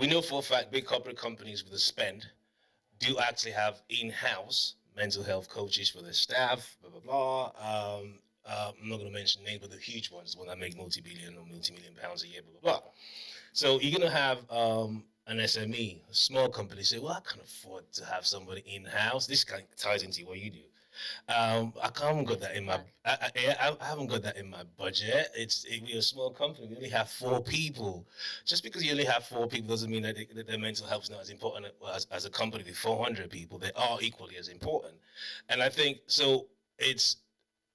we know for a fact big corporate companies with a spend do actually have in-house mental health coaches for their staff, blah, blah, blah. I'm not going to mention names, but the huge ones, the one that make multi-billion or multi-million pounds a year, blah, blah, blah. So you're going to have an SME, a small company, say, well, I can't afford to have somebody in-house. This kind of ties into what you do. I haven't got that in my. I haven't got that in my budget. We're a small company. We only have 4 people. Just because you only have 4 people doesn't mean that their mental health is not as important as a company with 400 people. They are equally as important, and I think so. It's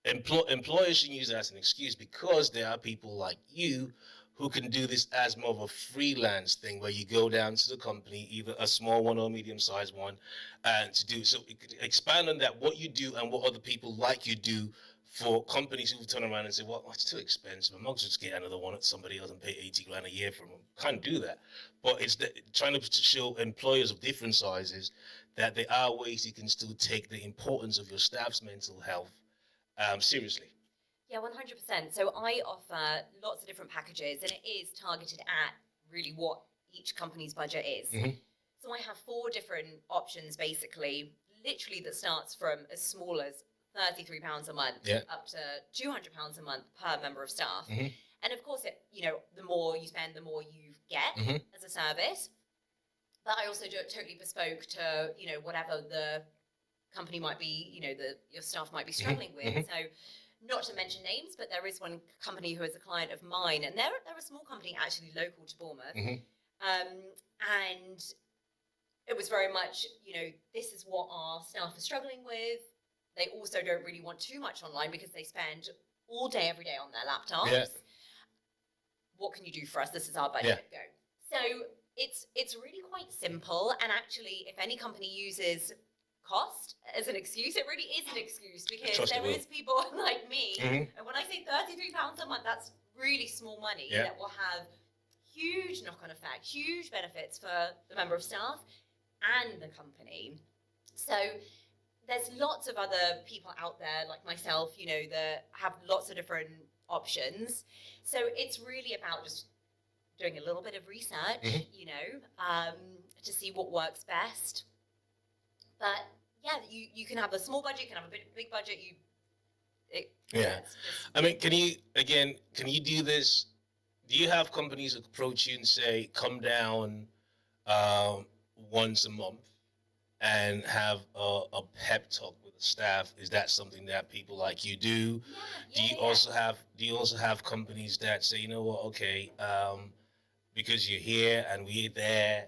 employers should use that as an excuse because there are people like you who can do this as more of a freelance thing where you go down to the company, either a small one or a medium-sized one, and to do so. Expand on that, what you do and what other people like you do for companies who turn around and say, well, it's too expensive. I'm not just get another one at somebody else and pay 80 grand a year for them. Can't do that. But it's trying to show employers of different sizes that there are ways you can still take the importance of your staff's mental health seriously. Yeah, 100%. So I offer lots of different packages, and it is targeted at really what each company's budget is. Mm-hmm. So I have 4 different options, basically, literally that starts from as small as £33 a month up to £200 a month per member of staff. Mm-hmm. And of course, the more you spend, the more you get as a service. But I also do it totally bespoke to, whatever the company might be, your staff might be struggling with. So not to mention names, but there is one company who is a client of mine, and they're a small company actually local to Bournemouth. And it was very much, this is what our staff are struggling with. They also don't really want too much online because they spend all day, every day on their laptops. Yeah. What can you do for us? This is our budget. Go. So it's really quite simple. And actually, if any company uses cost as an excuse, it really is an excuse because there is people like me. And when I say £33 a month, that's really small money that will have huge knock-on effect, huge benefits for the member of staff and the company. So there's lots of other people out there like myself, that have lots of different options. So it's really about just doing a little bit of research, to see what works best. But yeah, you can have a small budget, you can have a big budget. I mean, can you do this? Do you have companies approach you and say, come down once a month and have a pep talk with the staff? Is that something that people like you do? Do you also have companies that say, you know what, okay, because you're here and we're there,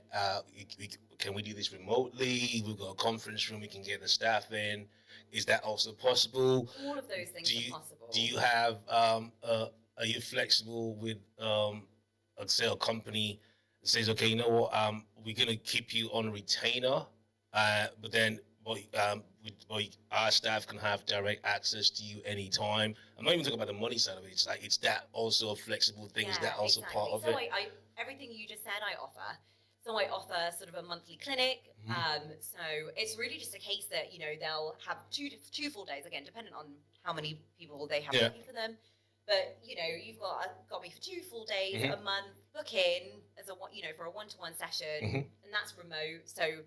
can we do this remotely? We've got a conference room, we can get the staff in. Is that also possible? All of those things are possible. Do you have, are you flexible with, say, a company that says, okay, you know what, we're going to keep you on retainer, but then our staff can have direct access to you anytime? I'm not even talking about the money side of it. It's like, is that also a flexible thing? Is that also part of it? Everything you just said, I offer. So I offer sort of a monthly clinic. So it's really just a case that, they'll have two full days, again, depending on how many people they have working for them. But, you've got me for 2 full days a month, book in as for a one-to-one session, and that's remote. So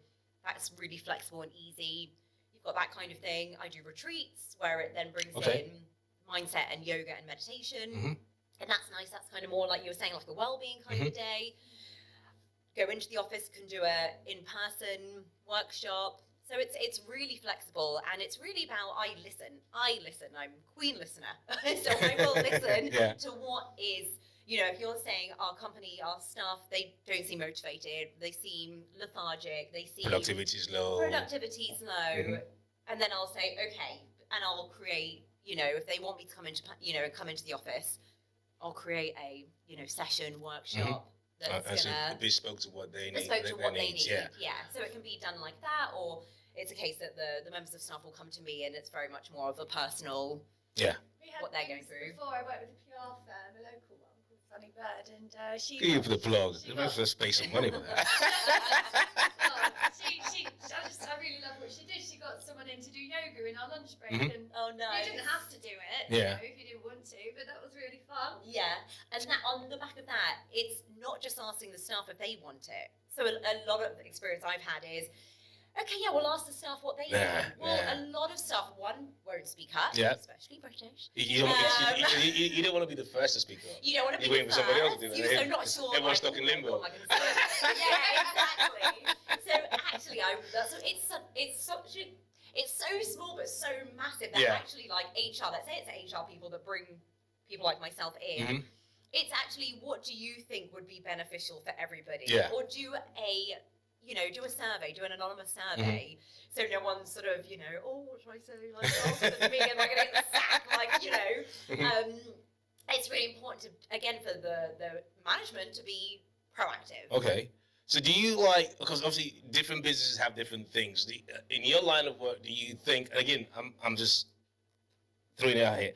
that's really flexible and easy. You've got that kind of thing. I do retreats where it then brings in mindset and yoga and meditation. And that's nice. That's kind of more like you were saying, like a wellbeing kind of day. Go into the office, can do a in-person workshop. So it's really flexible, and it's really about I listen. I'm queen listener. So I will listen to what is, if you're saying our company, our staff, they don't seem motivated, they seem lethargic, they seem productivity's low. And then I'll say, okay, and I'll create, if they want me to come into the office, I'll create a, session, workshop. That's bespoke to what they need. Yeah. So it can be done like that, or it's a case that the members of staff will come to me, and it's very much more of a personal. What they're going through. Before I worked with a PR firm, a local one called Sunny Bird, and she. Give you for the plug. Let's just pay some money for that. I really love what she did. She got someone in to do yoga in our lunch break, and nice. You didn't have to do it, if you didn't want to, but that was really fun. Yeah, and that on the back of that, it's not just asking the staff if they want it. So a lot of the experience I've had is, okay, yeah, we'll ask the staff what they think. Well, a lot of staff, one, won't speak up, especially British. You don't want to be the first to speak up. You don't want to be waiting the for somebody else first. to do You're that. so not sure. Everyone's stuck in limbo. What am I going to say? Yeah, exactly. So actually, it's so small but so massive that actually, like HR, let's say it's HR people that bring people like myself in. It's actually, what do you think would be beneficial for everybody? Or do a survey, do an anonymous survey, so no one's sort of, oh, what should I say? Like, oh, me, am I going to get the sack? Like, it's really important to, again, for the management to be proactive. Okay. So do you because obviously different businesses have different things. In your line of work, do you think, again, I'm just throwing it out here.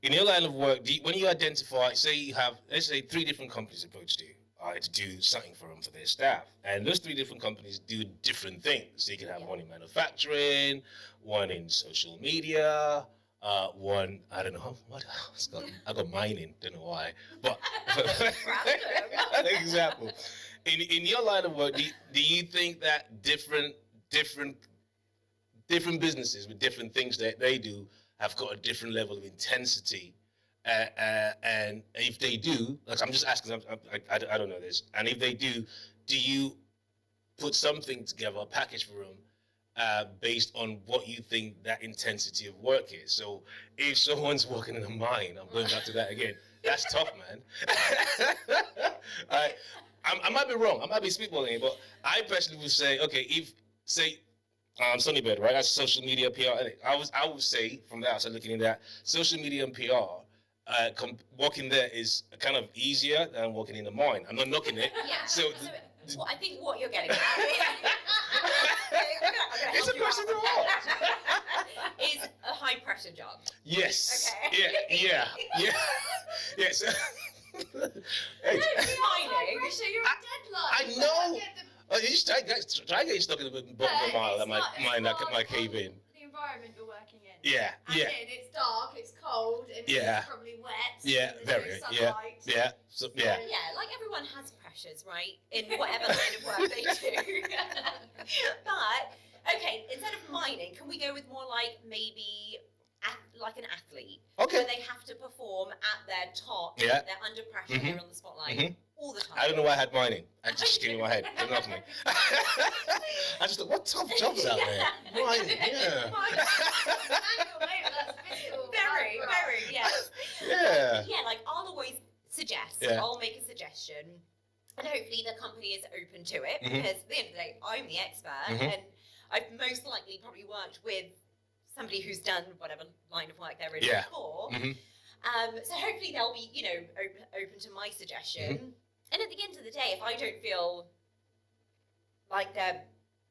In your line of work, when you identify, say you have, let's say 3 different companies approached you to do something for their staff, and those 3 different companies do different things. So you can have one in manufacturing, one in social media, one, I don't know what else. I got mining, don't know why, but example. In your line of work, do you think that different businesses with different things that they do have got a different level of intensity? And if they do, like, I'm just asking, I don't know this. And if they do you put something together, a package for them, based on what you think that intensity of work is? So if someone's working in a mine, I'm going back to that again, that's tough, man. I might be wrong, I might be spitballing it, but I personally would say, okay, if, say, Sunnybird, right? That's social media, PR. I would say, from the outside looking in, that social media and PR, working there is kind of easier than working in the mine. I'm not knocking it. Yeah. So well, I think what you're getting at it's a question to ask. Is a high pressure job. Yes. Okay. Yeah. Yes. Hey. High pressure, you're a deadline. I know. You just try getting stuck in the bottom of the mile at my cave in. The environment you're working in. Yeah. It's dark, it's cold, and it's probably wet. Yeah, very. Yeah. So, yeah. Yeah, like everyone has pressures, right? In whatever line of work they do. But, okay, instead of mining, can we go with more like maybe like an athlete? Okay. Where they have to perform at their top, they're under pressure, they're on the spotlight all the time. I don't know why I had mining. I just came in my head. Don't ask me. I just thought, what tough jobs out there? Mining, yeah. Very, yes. Yeah. Yeah, like I'll always suggest, I'll make a suggestion, and hopefully the company is open to it, because at the end of the day, I'm the expert, and I've most likely probably worked with somebody who's done whatever line of work they're in before. So hopefully they'll be, open to my suggestion. And at the end of the day, if I don't feel like they're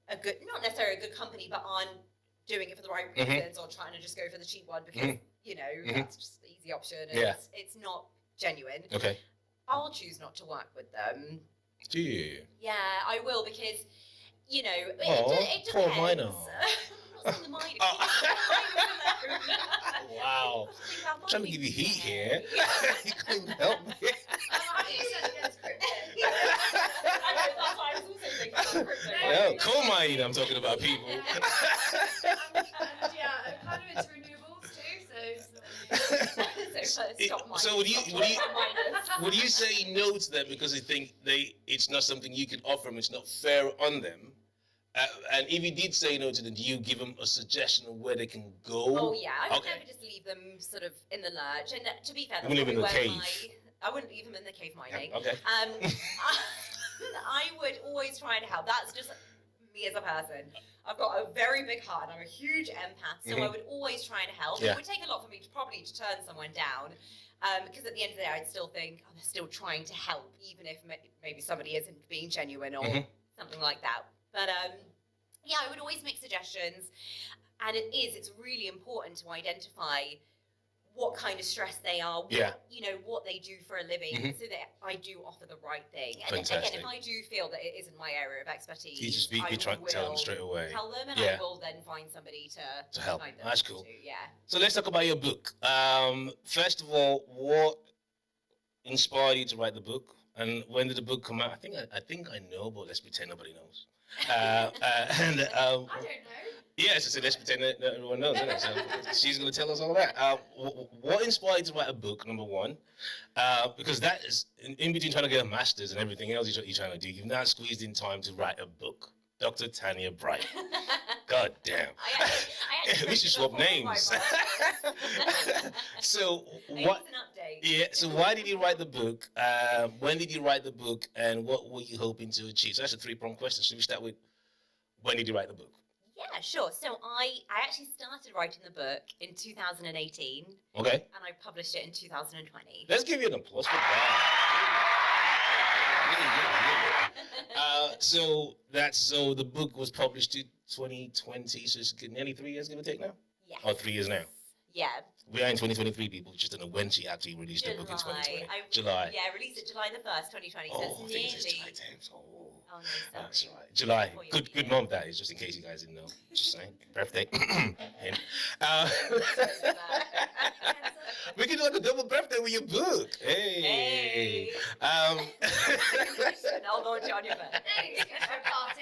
a good, not necessarily a good company, but aren't doing it for the right reasons, or trying to just go for the cheap one because, that's just the easy option, and it's not genuine. Okay. I'll choose not to work with them. Do you? Yeah, I will, because, it depends. Poor miner. What's in the mine? Wow. I'm trying to give you heat here. You couldn't help me. No, coal mining, I'm talking about people. And kind of into renewables too, so would you say no to them because they think it's not something you can offer them, it's not fair on them? And if you did say no to them, do you give them a suggestion of where they can go? Oh yeah, I would never just leave them sort of in the lurch. And to be fair, I wouldn't leave them in the cave. I wouldn't leave them in the cave mining. Yeah, okay. I would always try and help. That's just me as a person. I've got a very big heart. I'm a huge empath, so I would always try and help. Yeah. It would take a lot for me to turn someone down, because at the end of the day, I'd still think they're still trying to help, even if maybe somebody isn't being genuine or something like that. But I would always make suggestions, and it's really important to identify what kind of stress they are, what they do for a living, so that I do offer the right thing. And again, if I do feel that it isn't my area of expertise, you try to tell them straight away. Tell them, and I will then find somebody to help. guide them. That's cool. To, So let's talk about your book. First of all, what inspired you to write the book? And when did the book come out? I think I know, but let's pretend nobody knows. And I don't know. yeah, so let's pretend that everyone knows. Isn't it? So she's going to tell us all that. What inspired you to write a book? Number one, because that is in between trying to get a master's and everything else you're trying to do. You've now squeezed in time to write a book. Dr. Tanya Bright. God damn. I actually We should swap names. So what? An update. Yeah. So why did you write the book? When did you write the book? And what were you hoping to achieve? So that's a three-pronged question. Should we start with when did you write the book? Yeah, sure. So I actually started writing the book in 2018. Okay. And I published it in 2020. Let's give you an applause for that. So the book was published in 2020. So it's nearly 3 years, give or take now. Yeah. Or 3 years now. Yeah. We are in 2023, people. Just don't know when she actually released the book in 2020. July. Yeah, I released it July the 1st, 2020. So Oh, I it's think nearly. it's July 10th. Oh. Oh, no, That's sorry. right. July. Before you Good leave. month that is, just in case you guys didn't know. Just saying. Birthday. Hint. We can do like a double birthday with your book. Hey. Hey. Um, I'll launch it on your birthday. Hey, it's good for a party.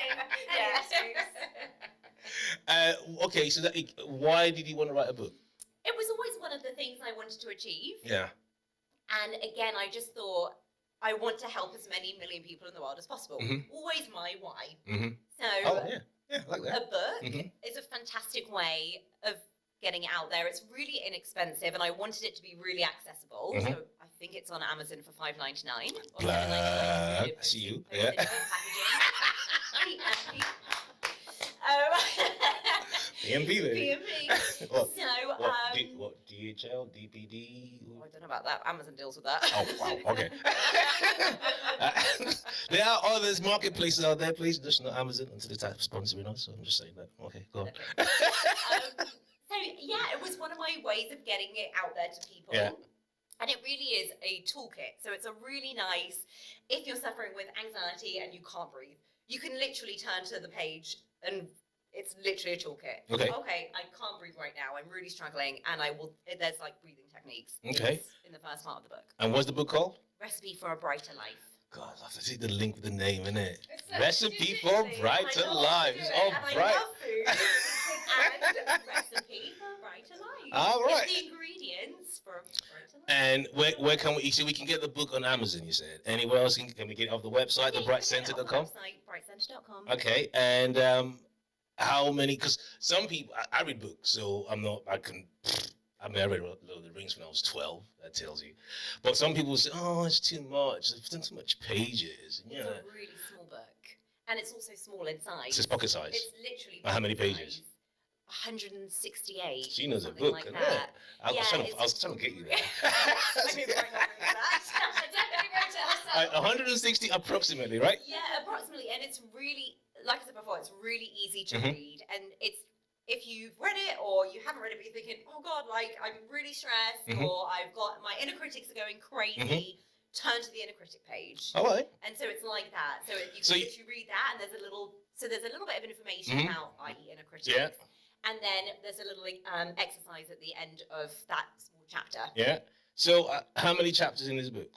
okay, so why did you want to write a book? It was always one of the things I wanted to achieve. Yeah. And again, I just thought I want to help as many million people in the world as possible. Mhm. Always my why. Mm-hmm. So Oh, yeah. Yeah, like a that. book Mhm. is a fantastic way of getting it out there. It's really inexpensive, and I wanted it to be really accessible. Mhm. So I think it's on Amazon for $5.99. or Glad. something like that. I see you. It's Yeah. in packaging. PMP, baby. PMP. What? So, What, DHL, DPD? I don't know about that. Amazon deals with that. Oh, wow. Okay. There are others, marketplaces out there. Please, just not Amazon until they start sponsoring us. So I'm just saying that. Okay, go on. So yeah, it was one of my ways of getting it out there to people. Yeah. And it really is a toolkit. So it's a really nice, if you're suffering with anxiety and you can't breathe, you can literally turn to the page and it's literally a toolkit. Okay. Okay, I can't breathe right now. I'm really struggling. And there's like breathing techniques. Okay. In the first part of the book. And what's the book called? Recipe for a Brighter Life. God, I have to see the link with the name, innit? It's so Recipe for ridiculous. Brighter I love Lives. to do it, Oh, and I bright. love food. And recipe for a brighter life. All right. It's the ingredients for a brighter life. And where can we? So we can get the book on Amazon. You said anywhere else? Can we get it off the website, thebrightcenter.com? Brightcenter.com. Okay. And how many? Because some people, I read books, so I'm not. I mean, I read Lord of the Rings when I was 12. That tells you. But some people say, "Oh, it's too much. It's done too much pages." It's a really small book, and it's also small in size. It's just pocket size. It's literally. How many pocket pages? size. 168. She knows a something book. like Isn't that. it? I was trying to get you there. I mean, right now, that. I definitely wrote it herself. 160 approximately, right? Yeah, approximately, and it's really, like I said before, it's really easy to Mhm. read, and it's if you've read it or you haven't read it, but you're thinking, oh God, like I'm really stressed, Mhm. or I've got my inner critics are going crazy. Turn to the inner critic page, All right. and so it's like that. So you So can you- literally read that, and there's a little bit of information Mhm. about, i.e., inner critics, Yeah. and then there's a little exercise at the end of that small chapter. Yeah. So how many chapters in this book?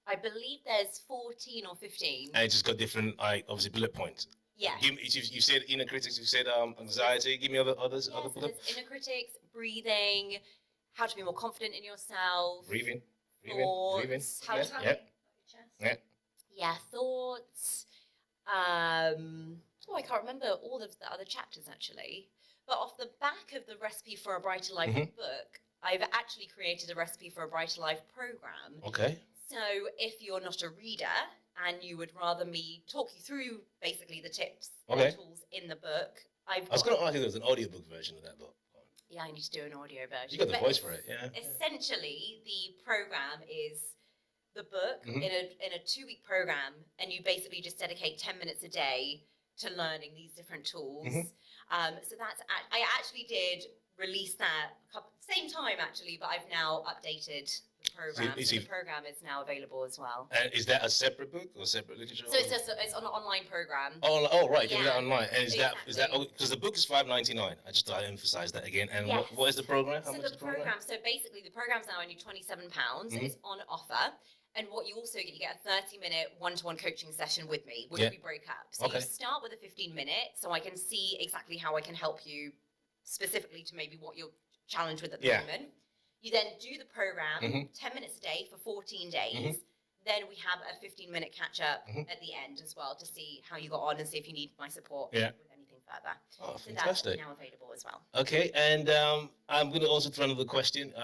I believe there's 14 or 15. And it's just got different, obviously bullet points. Yeah. Give me, you said inner critics. You said anxiety. Give me others. Yeah, Other so bullet. there's inner critics, breathing, how to be more confident in yourself, Breathing. thoughts, Breathing. how Yeah. to Yeah. Yeah. yeah, thoughts. I can't remember all of the other chapters actually. But off the back of the Recipe for a Brighter Life Mhm. book, I've actually created a Recipe for a Brighter Life program. Okay. So if you're not a reader and you would rather me talk you through basically the tips Okay. and tools in the book, I was going to ask if there was an audiobook version of that book. Yeah, I need to do an audio version. You got the But voice for it, yeah. Essentially, the program is the book Mhm. in a 2-week program, and you basically just dedicate 10 minutes a day to learning these different tools. Mhm. So I actually did release that same time actually, but I've now updated the program. So the program is now available as well. And is that a separate book or separate literature? So it's an online program. Oh, right. You Yeah. do that online. And is that Exactly. because the book is $5.99? I just thought I'd emphasize that again. And Yes. what is the program? How So much the is the program? program, so basically the program's now only £27. Mhm. It's on offer. And what you also get, you get a 30-minute one-to-one coaching session with me, which we break up. So you start with a 15-minute, so I can see exactly how I can help you specifically to maybe what you're challenged with at the moment. You then do the program, 10 minutes a day for 14 days. Then we have a 15-minute catch-up at the end as well to see how you got on and see if you need my support with anything further. Oh, so fantastic. That's now available as well. Okay, and I'm going to also throw another question.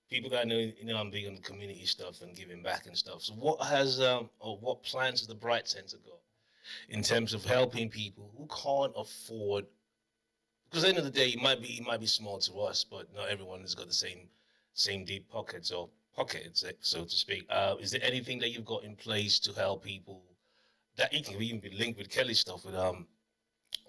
People that know, I'm big on community stuff and giving back and stuff. So what has, or what plans has the Bright Center got in terms of helping people who can't afford, because at the end of the day, it might be small to us, but not everyone has got the same deep pockets, so to speak. Is there anything that you've got in place to help people that it can even be linked with Kelly's stuff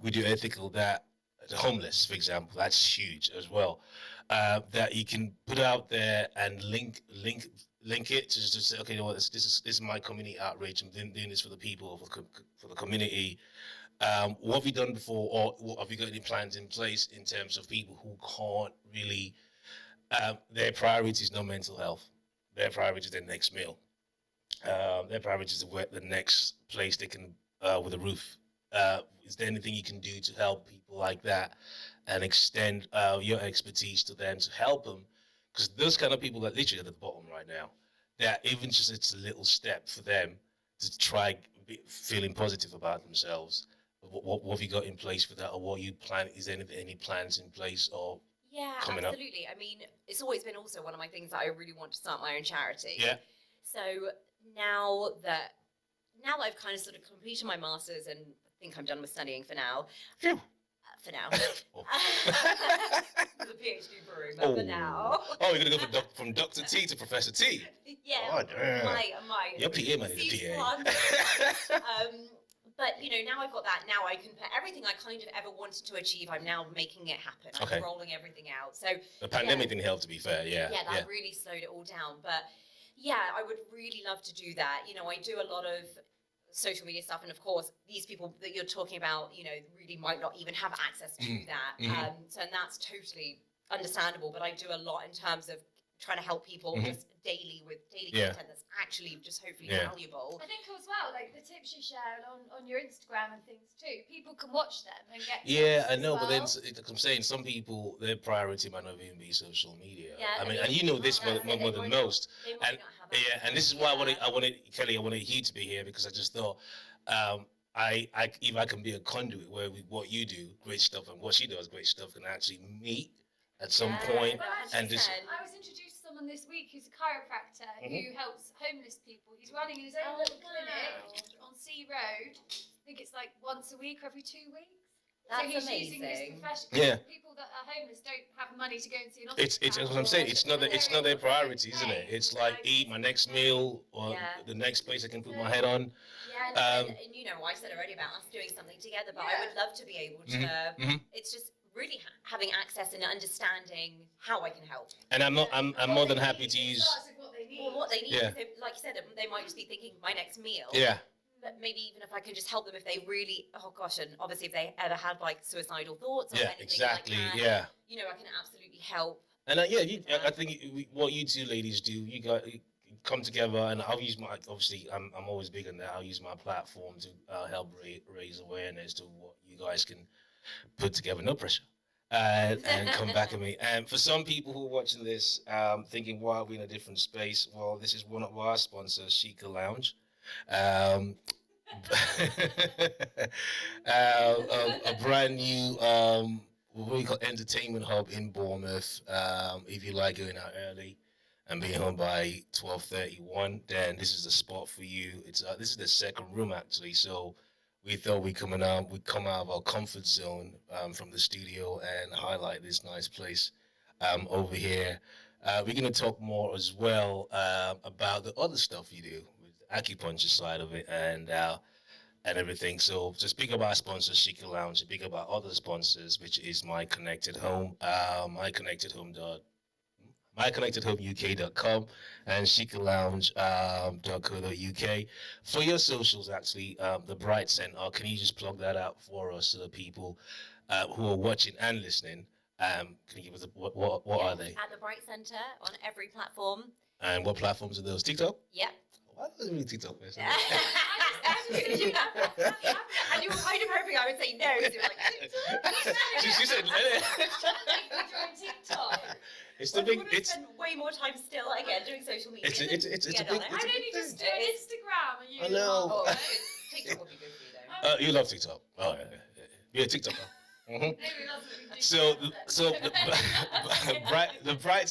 with your ethical, that the homeless, for example, that's huge as well. That you can put out there and link it to just say, okay, you know what, this is my community outreach. I'm doing this for the people, for the community. What have you done before, or what, have you got any plans in place in terms of people who can't really, their priority is not mental health. Their priority is their next meal. Their priority is the next place they can, with a roof. Is there anything you can do to help people like that and extend your expertise to them to help them? Because those kind of people that literally at the bottom right now, that even just it's a little step for them to try feeling positive about themselves. What have you got in place for that, or what you plan? Is there any plans in place or coming absolutely. I mean, it's always been also one of my things that I really want to start my own charity. Yeah. So now that I've kind of sort of completed my master's and I think I'm done with studying for now. Phew. For now. The PhD brewing, but for now. Oh, you're going to go from Dr. T to Professor T? Yeah. Oh, damn. My your PA, man, is a PA. But, now I've got that. Now I can put everything I kind of ever wanted to achieve. I'm now making it happen. I'm rolling everything out. So the pandemic didn't help, to be fair. Yeah. Yeah, that really slowed it all down. But yeah, I would really love to do that. I do a lot of social media stuff, and of course these people that you're talking about really might not even have access to that, and that's totally understandable, but I do a lot in terms of trying to help people just daily with daily content that's actually just hopefully valuable. I think as well, like the tips you share on your Instagram and things too, people can watch them and get I know, but then like I'm saying, some people, their priority might not even be social media. I mean, and you know this more than most. And this is why I wanted Kelly, I wanted you to be here, because I just thought if I can be a conduit where what you do, great stuff, and what she does, great stuff, can actually meet at some point. And just I was introduced to someone this week who's a chiropractor who helps homeless people. He's running his own little clinic on Sea Road. I think it's like once a week or every 2 weeks. That's so he's amazing. Using this profession. People that are homeless don't have money to go and see an office. It's what I'm saying. It's not their priority, isn't it? It's like eat my next meal or the next place I can put my head on. Yeah, and I said already about us doing something together, but I would love to be able to. It's just really having access and understanding how I can help. And I'm more than happy to use what they need. Yeah. Like you said, they might just be thinking my next meal. Yeah. But maybe even if I can just help them if they really, and obviously if they ever had like suicidal thoughts or anything exactly, like that, yeah. I can absolutely help. And I think what you two ladies do, you come together, and I'll use I'm always big on that. I'll use my platform to help raise awareness to what you guys can put together, no pressure, and come back at me. And for some people who are watching this, thinking, why are we in a different space? Well, this is one of our sponsors, Chica Lounge. A brand new what we call entertainment hub in Bournemouth. If you like going out early and being home by 12:31, then this is the spot for you. It's this is the second room actually, so we thought we'd come out of our comfort zone from the studio and highlight this nice place over here. We're going to talk more as well about the other stuff you do, acupuncture side of it and everything. So just speak about sponsors, Chica Lounge, speak about other sponsors, which is My Connected Home, myconnectedhomeuk.com and chicalounge.co.uk. For your socials, actually, the Bright Center, can you just plug that out for us so the people who are watching and listening, can you give us what are they? At the Bright Center on every platform. And what platforms are those? TikTok? Yep. Why was it really TikTok? And you were kind of hoping I would say no. So you were like, she said, TikTok. it's the well, big. we would spend way more time still again doing social media. It's a than big. get on it. Why don't you just do an Instagram? And you I know. Oh, TikTok would be good for you though. You love TikTok. Oh yeah, you're a TikToker. Mm-hmm. Maybe that's what we do. So the bright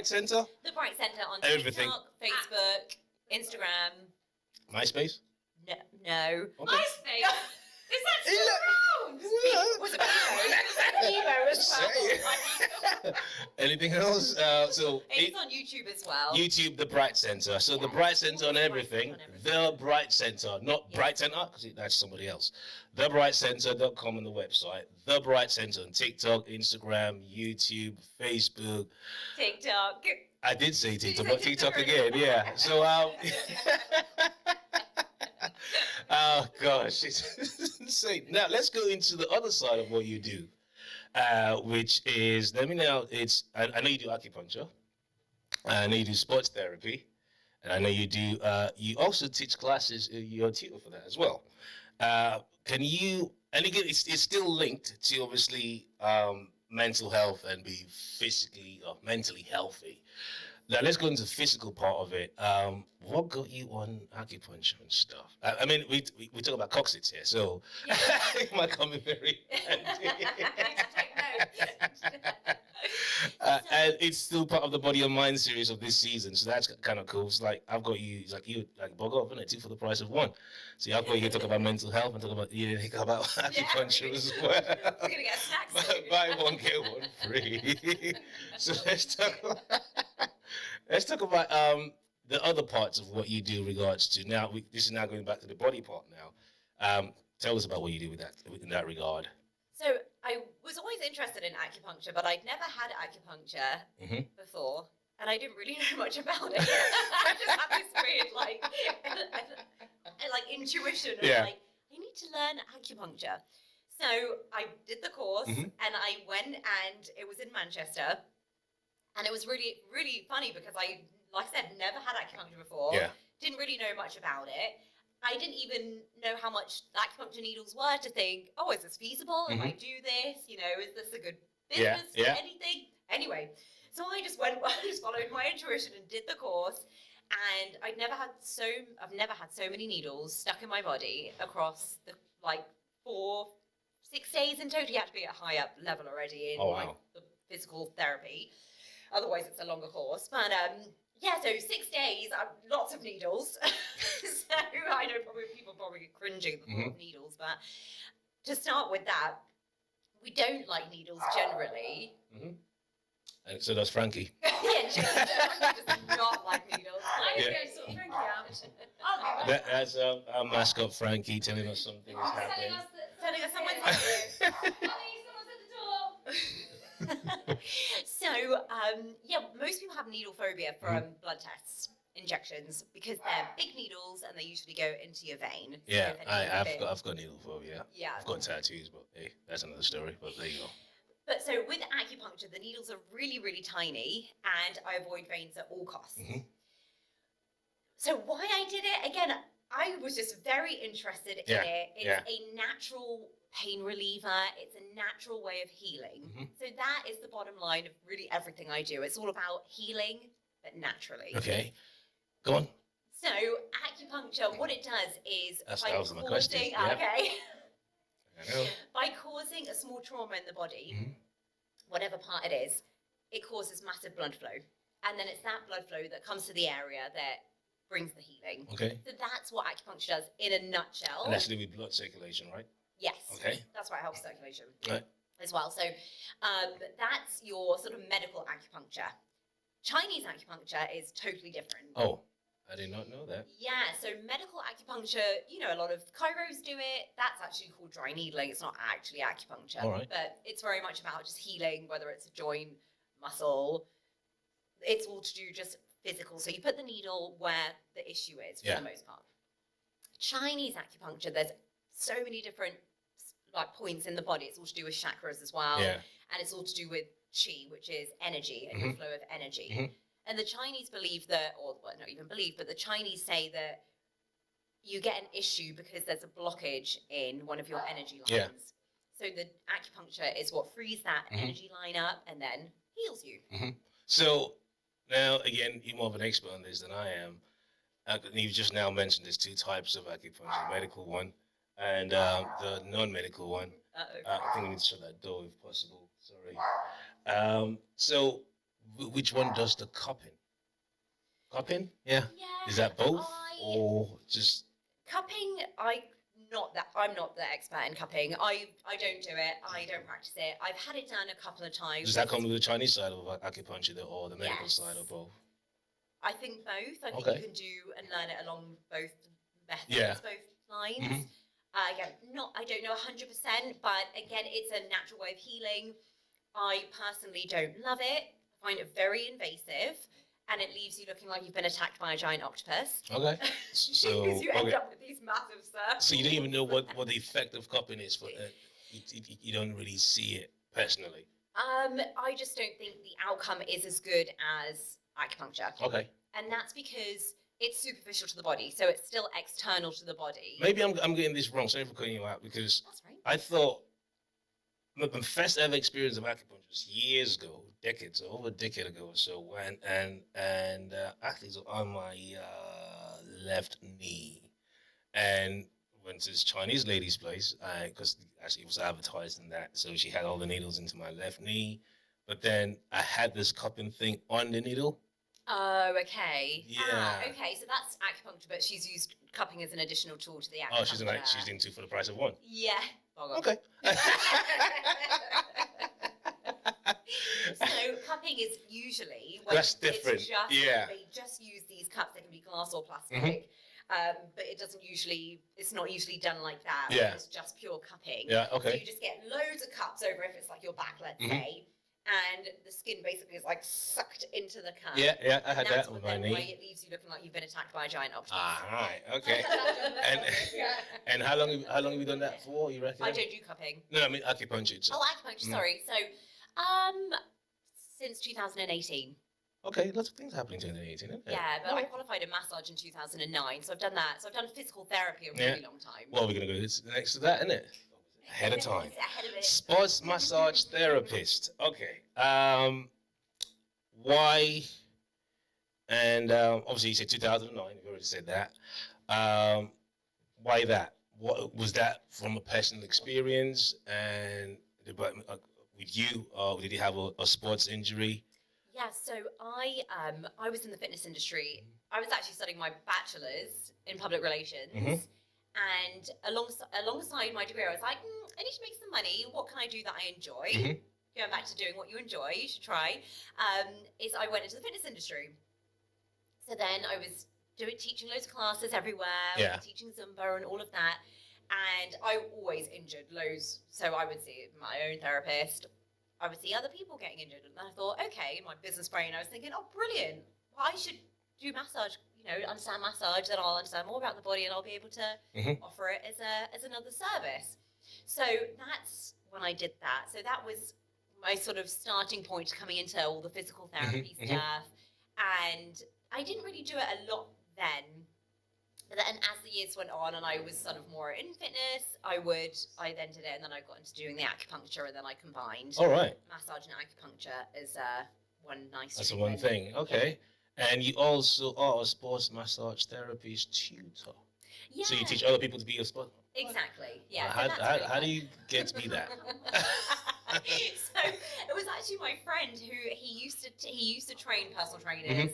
center. The Bright Centre on Everything. TikTok, Facebook, Instagram. MySpace. No. Okay. MySpace. Is that still around? Was it emo as well? Anything else? So It's on YouTube as well. YouTube, the Bright Center. So the Bright Center on everything. The Bright Center, not Bright Center, because that's somebody else. TheBrightCenter.com on the website. The Bright Center on TikTok, Instagram, YouTube, Facebook. TikTok. I did say Did you TikTok, say but TikTok TikTok again, yeah. So oh gosh, it's insane. Now let's go into the other side of what you do, which is, let me know. I know you do acupuncture, I know you do sports therapy, and I know you do. You also teach classes. You're a tutor for that as well. Can you? And again, it's still linked to obviously mental health and be physically or mentally healthy. Now let's go into the physical part of it. What got you on acupuncture and stuff? I mean, we talk about coccyx here, so Yeah. it might come in very handy. And it's still part of the Body and Mind series of this season, so that's kind of cool. It's like I've got you, it's like you like bug off, isn't it? 2 for the price of 1. So I've got you to talk about mental health and talk about about acupuncture as well. We're gonna get snacks. Buy one get one free. So let's talk about the other parts of what you do. Regards to now, this is now going back to the body part now. Tell us about what you do with that in that regard. So I was always interested in acupuncture, but I'd never had acupuncture before, and I didn't really know much about it. I just had this weird like intuition of like, I need to learn acupuncture. So I did the course, and I went, and it was in Manchester, and it was really, really funny because I, like I said, never had acupuncture before. Yeah. Didn't really know much about it. I didn't even know how much acupuncture needles were to think, oh, is this feasible? If I do this, is this a good business for anything? Anyway, so I just went, I just followed my intuition and did the course. And I've never had so many needles stuck in my body across the 6 days in total. You have to be at a high up level already in the physical therapy. Otherwise, it's a longer course. But so 6 days, lots of needles. So I know people probably get cringing at the thought of needles. But to start with that, we don't like needles generally. And so does Frankie. Frankie does not like needles. I need to go sort Frankie out. That's our mascot Frankie telling us something is happening. Telling us someone's hungry. Someone's at the door. So, most people have needle phobia from blood tests, injections, because they're big needles and they usually go into your vein. Yeah, So I've got needle phobia. Yeah. I've got tattoos, but hey, that's another story. But there you go. But so with acupuncture, the needles are really, really tiny, and I avoid veins at all costs. So why I did it, again, I was just very interested in it. It's a natural pain reliever. It's a natural way of healing. So that is the bottom line of really everything I do. It's all about healing, but naturally. Okay, go on. So acupuncture, what it does is That was my question. Okay. I know. By causing a small trauma in the body, whatever part it is, it causes massive blood flow. And then it's that blood flow that comes to the area that brings the healing. Okay. So that's what acupuncture does in a nutshell. And that's to do with blood circulation, right? Yes. Okay. That's why it helps circulation Right. as well. So that's your sort of medical acupuncture. Chinese acupuncture is totally different. Oh, I did not know that. Yeah, so medical acupuncture, a lot of chiros do it. That's actually called dry needling. It's not actually acupuncture. All right. But it's very much about just healing, whether it's a joint, muscle. It's all to do just physical. So you put the needle where the issue is for the most part. Chinese acupuncture, there's so many different points in the body. It's all to do with chakras as well. Yeah. And it's all to do with qi, which is energy and your flow of energy. And the Chinese believe that, or well, not even believe, but the Chinese say that you get an issue because there's a blockage in one of your energy lines. Yeah. So the acupuncture is what frees that energy line up and then heals you. So now, again, you're more of an expert on this than I am. You've just now mentioned there's two types of acupuncture, medical one and the non-medical one. I think we need to shut that door if possible. Sorry. So which one does the cupping? Cupping? Yeah. Is that both or just cupping? I'm not the expert in cupping. I don't do it. I don't practice it. I've had it done a couple of times. Does that come with the Chinese side of acupuncture or the medical side or both? I think both. I think you can do and learn it along both methods, both lines. Again, I don't know 100%, but again, it's a natural way of healing. I personally don't love it. I find it very invasive, and it leaves you looking like you've been attacked by a giant octopus. Okay. So because you end up with these massive circles. So you don't even know what the effect of cupping is for you don't really see it personally. I just don't think the outcome is as good as acupuncture. Okay. And that's because it's superficial to the body, so it's still external to the body. Maybe I'm getting this wrong. Sorry for cutting you out because that's right. I thought my first ever experience of acupuncture was years ago, decades, over a decade ago or so, and athletes were on my left knee, and went to this Chinese lady's place because actually it was advertised in that, so she had all the needles into my left knee, but then I had this cupping thing on the needle. Oh, okay. Yeah. Okay, so that's acupuncture, but she's used cupping as an additional tool to the acupuncture. Oh, she's doing two for the price of one. Yeah. Okay. So cupping is usually that's different. They just use these cups. They can be glass or plastic, but it's not usually done like that. Yeah. It's just pure cupping. Yeah. Okay. So you just get loads of cups over if it's like your back, let's say. And the skin basically is like sucked into the cup. Yeah, I had that with my knee. Why it leaves you looking like you've been attacked by a giant octopus. Right, okay. and how long have you done that for? You reckon? I don't do cupping. No, I mean acupuncture. Oh, acupuncture. Sorry. So, since 2018. Okay, lots of things happening in 2018, isn't it? Yeah, but I qualified in massage in 2009, so I've done that. So I've done physical therapy a really long time. Well, we're gonna go next to that, isn't it? Ahead of time. Ahead of it. Sports massage therapist. Okay. Why? And obviously you said 2009. You've already said that. Why that? What was that from a personal experience? And with you, or did you have a sports injury? Yeah. So I was in the fitness industry. I was actually studying my bachelor's in public relations. And alongside my degree, I was like, I need to make some money. What can I do that I enjoy? Going back to doing what you enjoy, you should try. Is I went into the fitness industry. So then I was teaching loads of classes everywhere, teaching Zumba and all of that. And I always injured loads. So I would see my own therapist. I would see other people getting injured. And I thought, okay, in my business brain, I was thinking, oh, brilliant. Well, I should do massage. Understand massage, then I'll understand more about the body and I'll be able to offer it as another service. So that's when I did that. So that was my sort of starting point coming into all the physical therapy stuff. And I didn't really do it a lot then. But then as the years went on and I was sort of more in fitness, I then did it and then I got into doing the acupuncture and then I combined massage and acupuncture as one nice That's the one thing. Okay. Yeah. And you also are a sports massage therapist tutor. Yeah. So you teach other people to be a sport. Exactly. Yeah. How do you get to be that? So it was actually my friend who he used to train personal trainers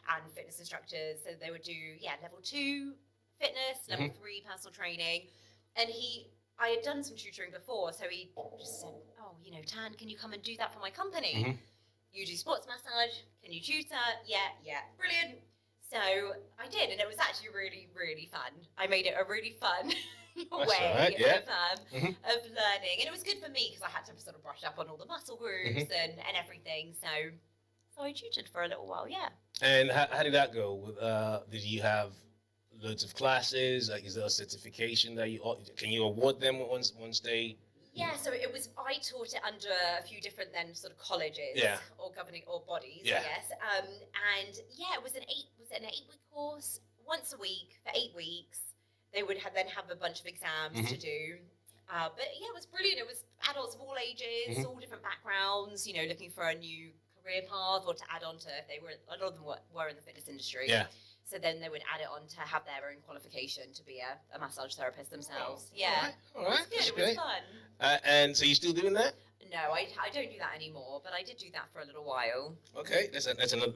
and fitness instructors. So they would do level 2 fitness, level 3 personal training, and I had done some tutoring before, so he just said, "Oh, Tan, can you come and do that for my company? You do sports massage, can you tutor?" Yeah, brilliant. So I did, and it was actually really, really fun. I made it a really fun way of learning, and it was good for me because I had to sort of brush up on all the muscle groups and everything. So I tutored for a little while, yeah. And how did that go? Did you have loads of classes? Like, is there a certification that can you award them once they Yeah, so it was. I taught it under a few different then sort of colleges, or governing or bodies, I guess. And yeah, it was an 8-week course, once a week for 8 weeks. They would have a bunch of exams to do. But yeah, it was brilliant. It was adults of all ages, all different backgrounds. You know, looking for a new career path or to add on to if they were. A lot of them were in the fitness industry. Yeah. So then they would add it on to have their own qualification to be a massage therapist themselves. Yeah. All right. It was good. It was fun. And so you still doing that? No, I don't do that anymore, but I did do that for a little while. Okay, that's another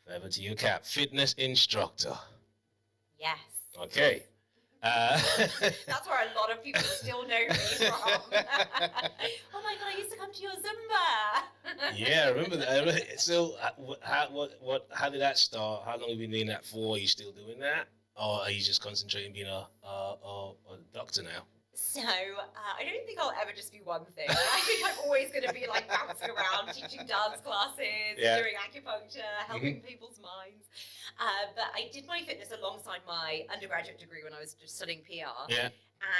feather to your cap. Fitness instructor. Yes. Okay. That's where a lot of people still know me from. Oh my god, I used to come to your Zumba. Yeah, I remember that. So, how did that start? How long have you been doing that for? Are you still doing that, or are you just concentrating being a doctor now? So, I don't think I'll ever just be one thing. I think I'm always going to be like bouncing around, teaching dance classes, doing acupuncture, helping people's minds. But I did my fitness alongside my undergraduate degree when I was just studying PR. Yeah.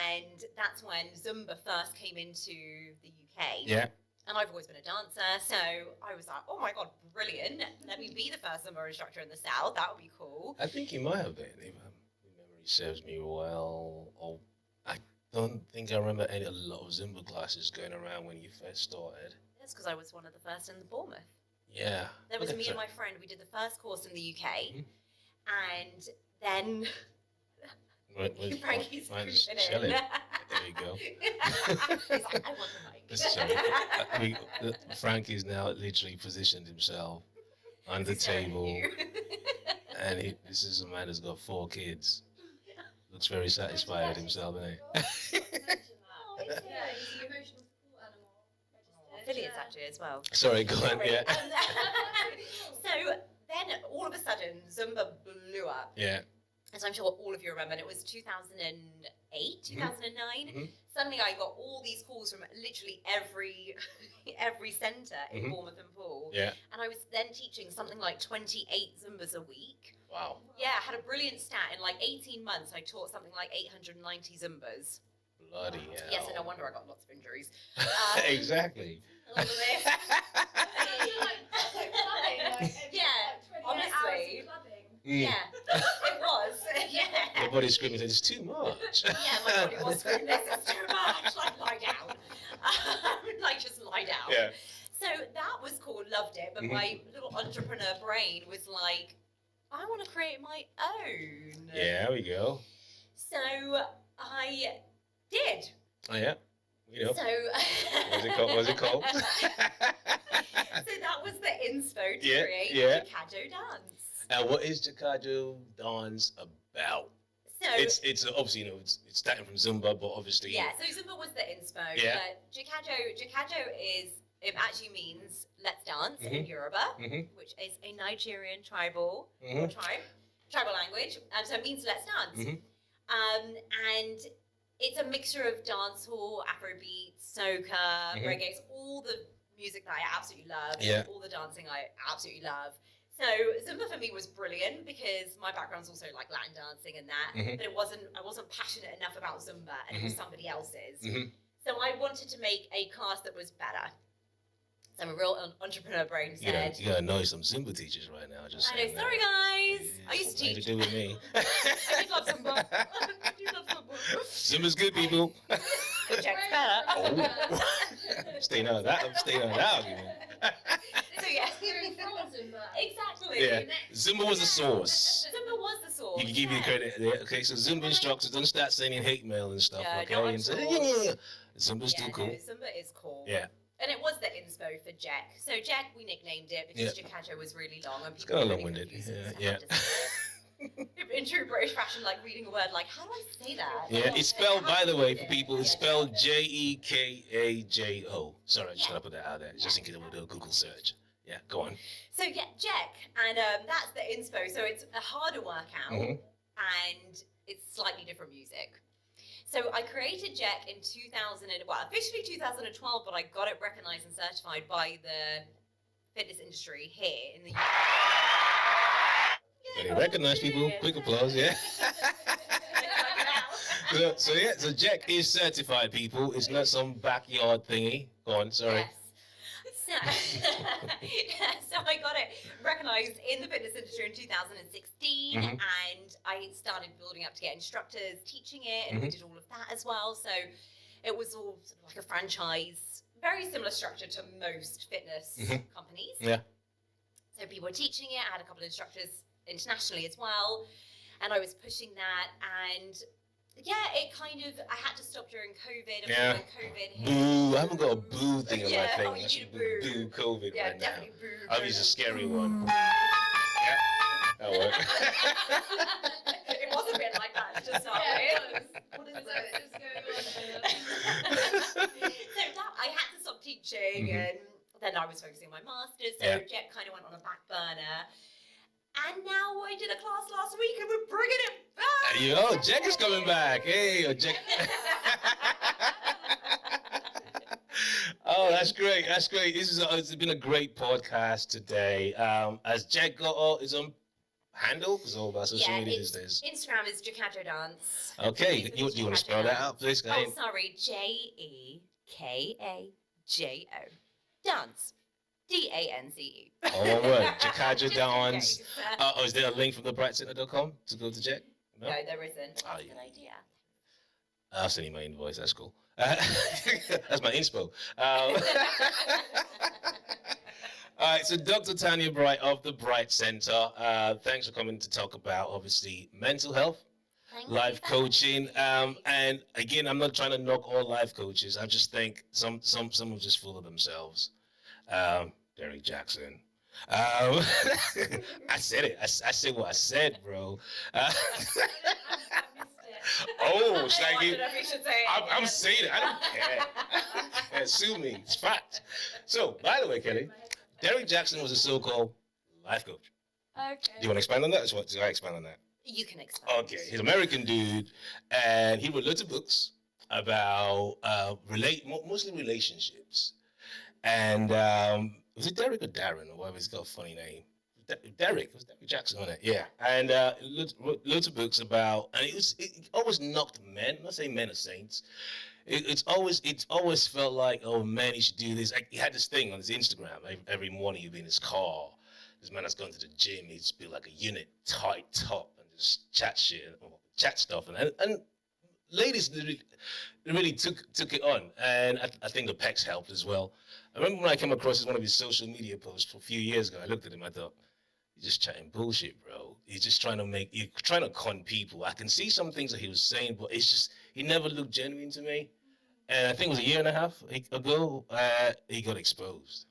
And that's when Zumba first came into the UK. Yeah. And I've always been a dancer, so I was like, oh my god, brilliant. Let me be the first Zumba instructor in the South. That would be cool. I think you might have been, if memory serves me well. Or I don't think I remember a lot of Zumba classes going around when you first started. That's because I was one of the first in Bournemouth. Yeah. There was me and my friend. We did the first course in the UK, and then Frankie's creeping in. There you go. He's like, I want the mic. Frank is now literally positioned himself on the table, and this is a man who's got 4 kids. Looks very satisfied with himself, isn't he? Yeah, he's the emotional support animal registered. Affiliates actually as well. Sorry, go on. Yeah. So then all of a sudden Zumba blew up. Yeah. As I'm sure all of you remember, and it was 2008, 2009. Suddenly I got all these calls from literally every centre in Bournemouth and Poole. Yeah. And I was then teaching something like 28 Zumbas a week. Wow. Yeah, I had a brilliant stat. In like 18 months, I taught something like 890 Zumbas. Bloody hell. Yes, and no wonder I got lots of injuries. Exactly. A little bit. Yeah, honestly. Yeah, it was. Yeah. Your body's screaming, it's too much. Yeah, my body was screaming, this is too much. Like, lie down. Like, just lie down. Yeah. So that was cool, loved it. But my little entrepreneur brain was like, I want to create my own. Yeah, there we go. So I did. Oh, yeah. You know. So What's it called? So that was the inspo to create Jacado Dance. And what is Jacado Dance about? So it's obviously, it's starting from Zumba, but obviously so Zumba was the inspo. Yeah. But Jacado actually means let's dance in Yoruba, which is a Nigerian tribal language. So it means let's dance. And it's a mixture of dancehall, Afrobeat, soca, reggae. It's all the music that I absolutely love. Yeah. All the dancing I absolutely love. So Zumba for me was brilliant because my background's also like Latin dancing and that, but I wasn't passionate enough about Zumba, and it was somebody else's. So I wanted to make a class that was better. So a real entrepreneur brain said, you gotta know some Zumba teachers right now. Just I know, sorry guys. I used to teach. teach. To do with me. I did love Zumba. I did love Zumba. Zumba's good, people. Jack's better. Oh. Staying out of that argument. So yeah. Exactly. Yeah. Zumba was the source. Zumba was the source. You can give you the credit. Yeah. Okay, so Zumba instructors don't start sending hate mail and stuff. Yeah, okay, no, and say, Zumba's still cool. No, Zumba is cool. Yeah. And it was the inspo for Jack. So Jack, we nicknamed it because Jacado was really long and It's people kind were of really long-winded. confused. Yeah. In true British fashion, like reading a word, like how do I say that? Yeah, it's spelled, by the way, for people, it's spelled JekajO. Sorry, I just gotta put that out there, just in case we'll do a Google search. Yeah, go on. So yeah, Jack, and that's the inspo. So it's a harder workout, and it's slightly different music. So I created Jack in officially 2012, but I got it recognized and certified by the fitness industry here in the UK. When you recognize people, quick applause, yeah. So Jack is certified, people. It's not some backyard thingy. Go on, sorry. Yes. So I got it recognized in the fitness industry in 2016, Mhm. and I started building up to get instructors teaching it, and we did all of that as well. So it was all sort of like a franchise, very similar structure to most fitness companies. Yeah. So people were teaching it. I had a couple of instructors internationally as well, and I was pushing that. And yeah, it kind of, I had to stop during COVID. And Yeah. when COVID hit, Boo. I haven't got a boo thing on Yeah, my thing. oh, you I should need a boo COVID yeah, right now. definitely boo. I'll use a scary one. Yeah. That'll work. It was a bit like that to start with. What is So that, I had to stop teaching, and then I was focusing on my master's. So Jet kind of went on a back burner. And now I did a class last week, and we're bringing it back. There you go. Jack is coming back. Hey, Jack. Oh, that's great. That's great. It's been a great podcast today. Has Jack got all his own handle? It's all about social media these days. Instagram is Jakajo Dance. Okay, you want to spell that out, please? Oh, sorry. Jekajo. Dance. DANCE. All one word. Jakajo Dance. Is there a link from thebrightcenter.com to go to Jack? No, there isn't. Oh, That's a good idea. I'll send you my invoice. That's cool. That's my inspo. All right, so Dr. Tanya Bright of the Bright Center, thanks for coming to talk about, obviously, mental health, life coaching. And again, I'm not trying to knock all life coaches. I just think some are just full of themselves. Derek Jackson. I said it. I said what I said, bro. Oh, Shaggy. I'm saying it. I don't care. Yeah, sue me. It's fact. So, by the way, Kelly, Derek Jackson was a so-called life coach. Okay. Do you want to expand on that? Or do I expand on that? You can expand. Okay. He's an American dude, and he wrote loads of books about mostly relationships. And was it Derek or Darren or whatever? He's got a funny name. Derek, it was Derek Jackson on it, yeah. And wrote loads of books about, and it always knocked men. I'm not saying men are saints. It's always felt like, oh man, he should do this. Like, he had this thing on his Instagram. Every morning he'd be in his car. This man has gone to the gym. He'd just be like a unit, tight top, and just chat shit, chat stuff, and ladies really took it on, and I think the pecs helped as well. I remember when I came across one of his social media posts a few years ago. I looked at him. I thought, he's just chatting bullshit, bro. He's just trying to con people. I can see some things that he was saying, but it's just he never looked genuine to me. And I think it was a year and a half ago, he got exposed.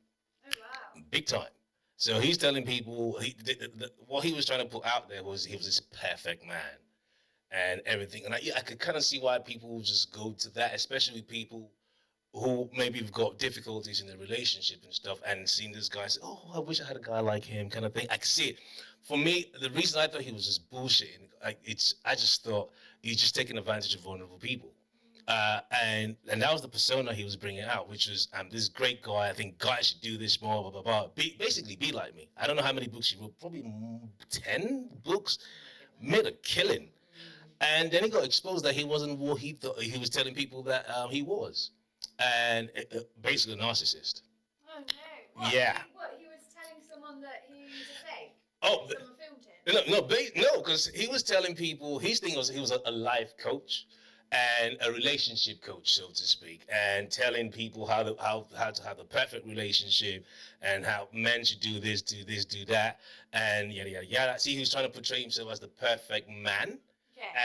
Oh wow! Big time. So he's telling people what he was trying to put out there was he was this perfect man and everything. And I could kind of see why people just go to that, especially people who maybe have got difficulties in their relationship and stuff, and seeing this guy say, oh, I wish I had a guy like him, kind of thing. I can see it. For me, the reason I thought he was just bullshitting, I just thought he's just taking advantage of vulnerable people. And that was the persona he was bringing out, which was, this great guy, I think guys should do this more, blah, blah, blah. Basically, be like me. I don't know how many books he wrote, probably 10 books, made a killing. And then he got exposed that he wasn't what he thought he was telling people that he was. And basically a narcissist. Oh no! Yeah. He was telling someone that he's a fake? Oh, someone filmed him? No, because he was telling people, his thing was he was a life coach and a relationship coach, so to speak, and telling people how to have the perfect relationship and how men should do this, do that, and yada, yada, yada. See, he was trying to portray himself as the perfect man.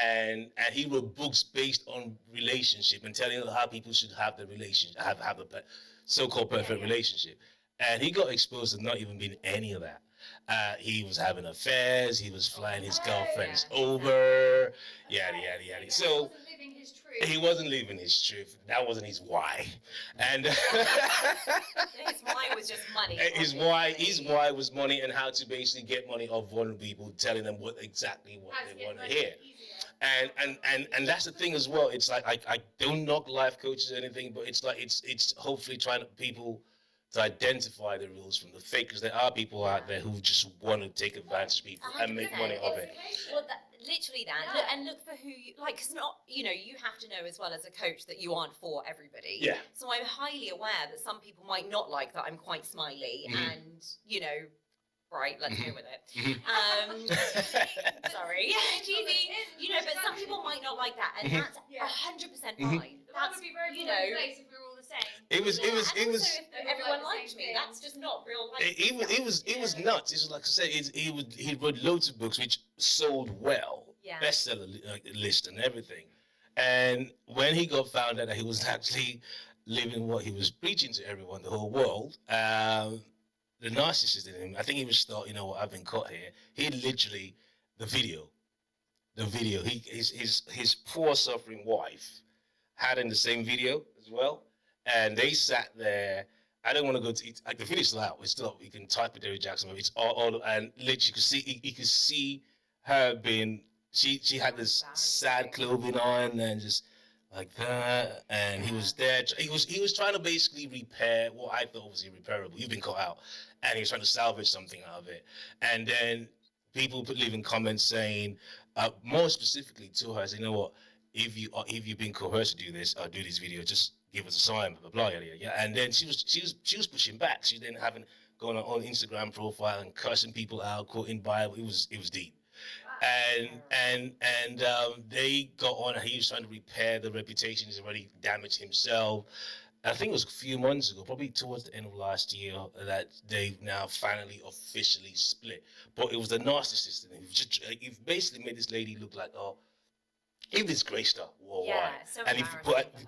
And he wrote books based on relationship and telling how people should have the relationship, have the so-called perfect relationship. And he got exposed to not even being any of that. He was having affairs. He was flying his girlfriends over. Yada yada yada. So he wasn't living his truth. That wasn't his why. And his why was just money. His why was money and how to basically get money off vulnerable people, telling them what they want to hear. And that's the thing as well. It's like I don't knock life coaches or anything, but it's like it's hopefully trying to people to identify the rules from the fake, because there are people out there who just want to take advantage of people and make 100%. money off it. Well, literally that. Look, and look for who you like, because not, you have to know as well as a coach that you aren't for everybody. Yeah. So I'm highly aware that some people might not like that I'm quite smiley and, right, let's go with it. Sorry, cheesy. But some people might not like that, and that's 100% fine. That would be very place if we were all the same. It was. If everyone liked me, that's just not real life. It was nuts. It was like I said. He wrote loads of books which sold well, bestseller list and everything. And when he got found out that he was actually living what he was preaching to everyone, the whole world, the narcissist in him, I think he was thought, I've been caught here. He literally, the video, his poor suffering wife had in the same video as well. And they sat there. I don't want to go to eat. Like, the video's still out. It's still up. You can type it, Derry Jackson. It's all and literally you could see her being. She had this sad clothing on and just like that. And he was there. He was trying to basically repair what I thought was irreparable. You've been caught out, and he was trying to salvage something out of it. And then people leaving comments saying, more specifically to her, saying, what? If you've been coerced to do this or do this video, just give us a sign, blah blah blah, yeah. And then she was pushing back. She then having going on Instagram profile and cursing people out, quoting Bible. It was deep. And they got on. He was trying to repair the reputation. He's already damaged himself. I think it was a few months ago, probably towards the end of last year, that they've now finally officially split. But it was the narcissist, and he basically made this lady look like, he disgraced her worldwide. So and if you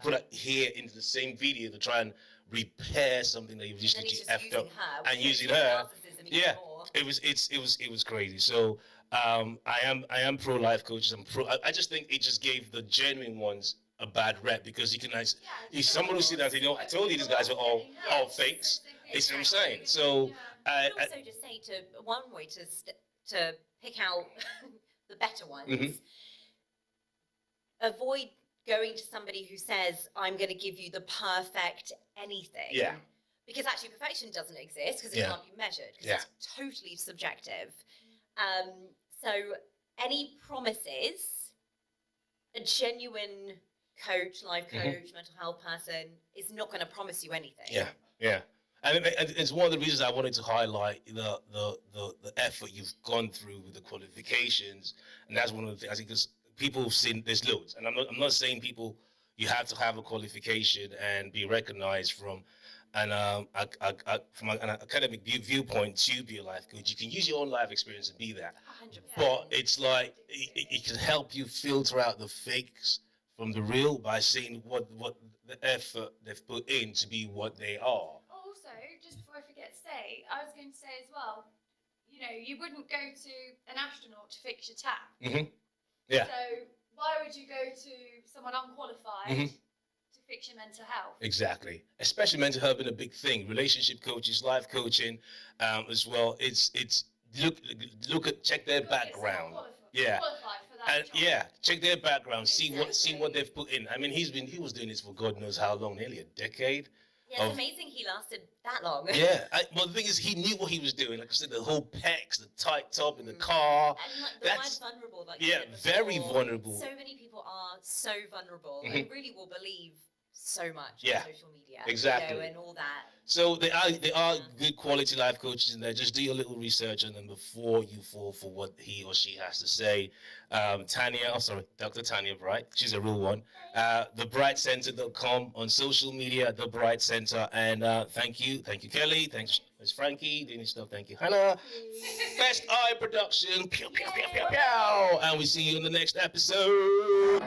put it here into the same video to try and repair something that you've just effed up and using her, it was crazy. So I am pro life coaches. I just think it just gave the genuine ones a bad rep, because you can someone who sit down and say, I told you these guys were all fakes. It's what I'm saying. So I also just say one way to pick out the better ones. Avoid going to somebody who says, I'm going to give you the perfect anything. Yeah. Because actually perfection doesn't exist, because it can't be measured, because it's totally subjective. So any promises, a genuine coach, life coach, mental health person is not going to promise you anything. Yeah. And it's one of the reasons I wanted to highlight the effort you've gone through with the qualifications. And that's one of the things, I think, because people have seen, there's loads, and I'm not saying you have to have a qualification and be recognized from an academic viewpoint to be a life coach. You can use your own life experience and be that. 100%. But it's like it can help you filter out the fakes from the real by seeing what the effort they've put in to be what they are. Also, just before I forget to say, I was going to say as well, you wouldn't go to an astronaut to fix your tap. Yeah. So why would you go to someone unqualified to fix your mental health? Exactly. Especially mental health being a big thing. Relationship coaches, life coaching, as well. It's check their background. Yeah. And check their background. See what they've put in. I mean, he was doing this for God knows how long, nearly a decade. Yeah, it's amazing he lasted that long. Yeah, well, the thing is, he knew what he was doing. Like I said, the whole pecs, the tight top in the car. And the word vulnerable, like very vulnerable. So many people are so vulnerable and really will believe so much on social media. Exactly. And all that. So they are good quality life coaches in there. Just do your little research on them before you fall for what he or she has to say. Dr. Tanya Bright. She's a real one. TheBrightCenter.com on social media, The Bright Center. And thank you, Kelly. Thanks, Ms. Frankie, doing this stuff. Thank you, Hannah. Best Eye Production. Pew, pew, pew, pew, pew. And we see you in the next episode.